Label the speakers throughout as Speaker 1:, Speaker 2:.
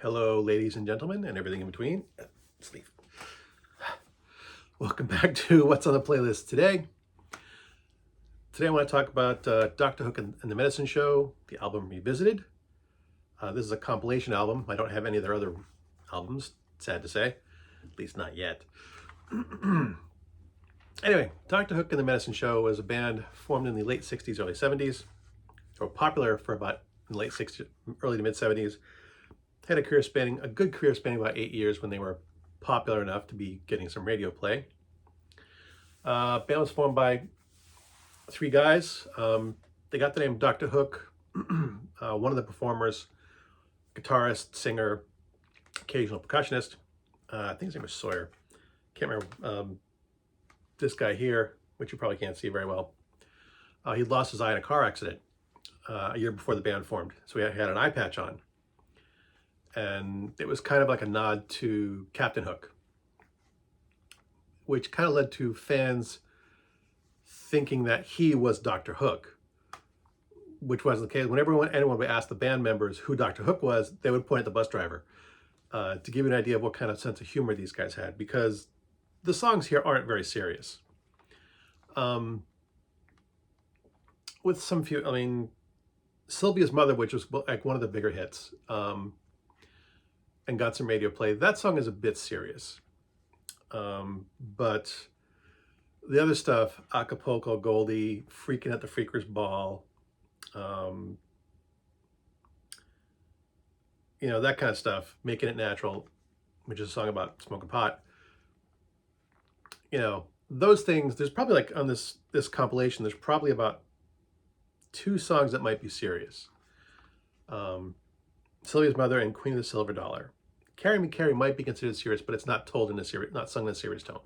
Speaker 1: Hello, ladies and gentlemen, and everything in between. Sleep. Welcome back to What's on the Playlist today. Today I want to talk about Dr. Hook and the Medicine Show, the album Revisited. This is a compilation album. I don't have any of their other albums, sad to say, at least not yet. Anyway, Dr. Hook and the Medicine Show was a band formed in the late 60s, early 70s. They were popular for about in the late 60s, early to mid 70s. Had a good career spanning about 8 years when they were popular enough to be getting some radio play. Band was formed by three guys. They got the name Dr. Hook. One of the performers, guitarist, singer, occasional percussionist. I think his name was Sawyer. Can't remember. This guy here, which you probably can't see very well, he lost his eye in a car accident a year before the band formed. So he had an eye patch on. And it was kind of like a nod to Captain Hook, which kind of led to fans thinking that he was Dr. Hook, which wasn't the case. Whenever anyone would ask the band members who Dr. Hook was, they would point at the bus driver to give you an idea of what kind of sense of humor these guys had, because the songs here aren't very serious. With some few, Sylvia's Mother, which was like one of the bigger hits, and got some radio play. That song is a bit serious. But the other stuff, Acapulco Goldie, Freaking at the Freakers Ball, that kind of stuff, Making It Natural, which is a song about smoking pot. Those things, there's probably like on this compilation, there's probably about 2 songs that might be serious. Sylvia's Mother and Queen of the Silver Dollar. Carry Me Carry might be considered serious, but it's not told in a serious, not sung in a serious tone.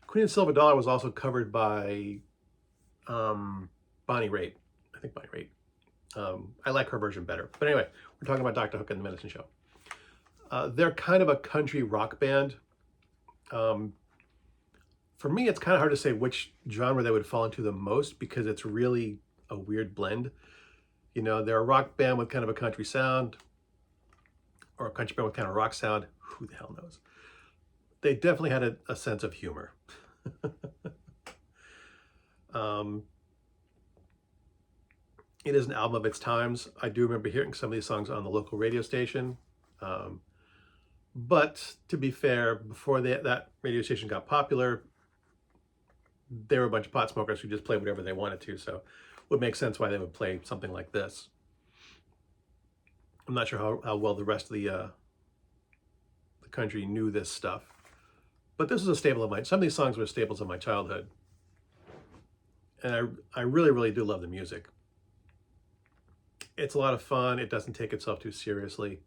Speaker 1: Queen of the Silver Dollar was also covered by Bonnie Raitt. I think Bonnie Raitt. I like her version better. But anyway, we're talking about Dr. Hook and the Medicine Show. They're kind of a country rock band. For me, it's kind of hard to say which genre they would fall into the most, because it's really a weird blend. They're a rock band with kind of a country sound, or a country band with kind of rock sound. Who the hell knows? They definitely had a sense of humor. It is an album of its times. I do remember hearing some of these songs on the local radio station. But to be fair, before that radio station got popular, they were a bunch of pot smokers who just played whatever they wanted to. So it would make sense why they would play something like this. I'm not sure how well the rest of the country knew this stuff, but this was a staple of some of these songs were staples of my childhood. And I really, really do love the music. It's a lot of fun. It doesn't take itself too seriously.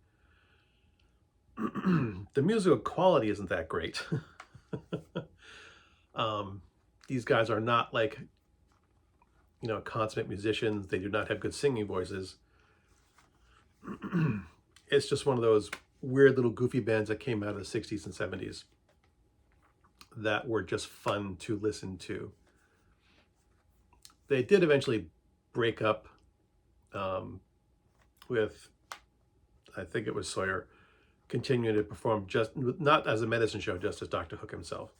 Speaker 1: The musical quality isn't that great. These guys are not like, consummate musicians. They do not have good singing voices. It's just one of those weird little goofy bands that came out of the 60s and 70s that were just fun to listen to. They did eventually break up with, I think it was Sawyer, continuing to perform just not as a medicine show, just as Dr. Hook himself,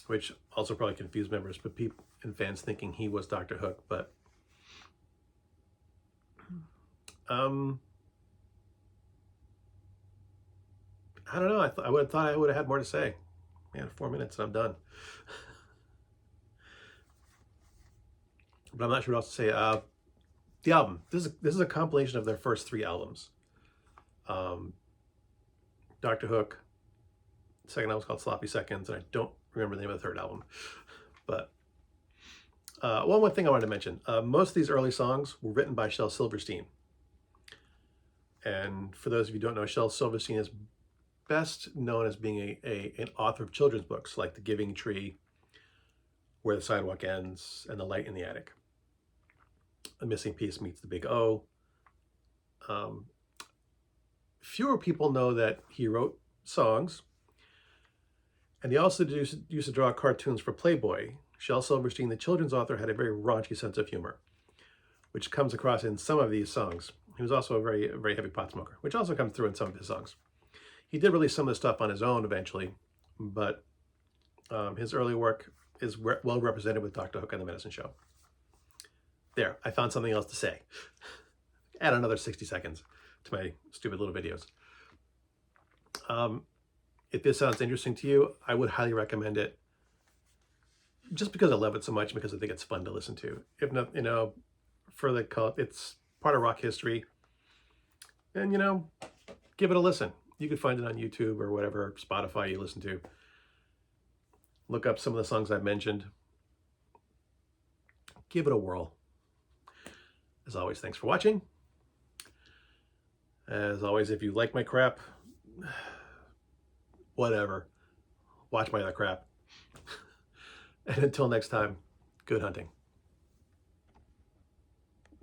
Speaker 1: which also probably confused members, but people and fans thinking he was Dr. Hook. But I don't know. I would have thought I would have had more to say. Man, 4 minutes and I'm done. But I'm not sure what else to say. The album. This is a compilation of their first 3 albums. Dr. Hook. The second album was called Sloppy Seconds, and I don't remember the name of the third album. But one more thing I wanted to mention. Most of these early songs were written by Shel Silverstein. And for those of you who don't know, Shel Silverstein is best known as being an author of children's books like The Giving Tree, Where the Sidewalk Ends, and The Light in the Attic. A Missing Piece Meets the Big O. Fewer people know that he wrote songs, and he also used to draw cartoons for Playboy. Shel Silverstein, the children's author, had a very raunchy sense of humor, which comes across in some of these songs. He was also a very heavy pot smoker, which also comes through in some of his songs. He did release some of the stuff on his own eventually, but his early work is well represented with Dr. Hook and the Medicine Show. There, I found something else to say. Add another 60 seconds to my stupid little videos. If this sounds interesting to you, I would highly recommend it. Just because I love it so much, because I think it's fun to listen to. If not, for the cult, it's part of rock history. And, give it a listen. You can find it on YouTube or whatever Spotify you listen to. Look up some of the songs I've mentioned. Give it a whirl. As always, thanks for watching. As always, if you like my crap, whatever, watch my other crap. And until next time, good hunting.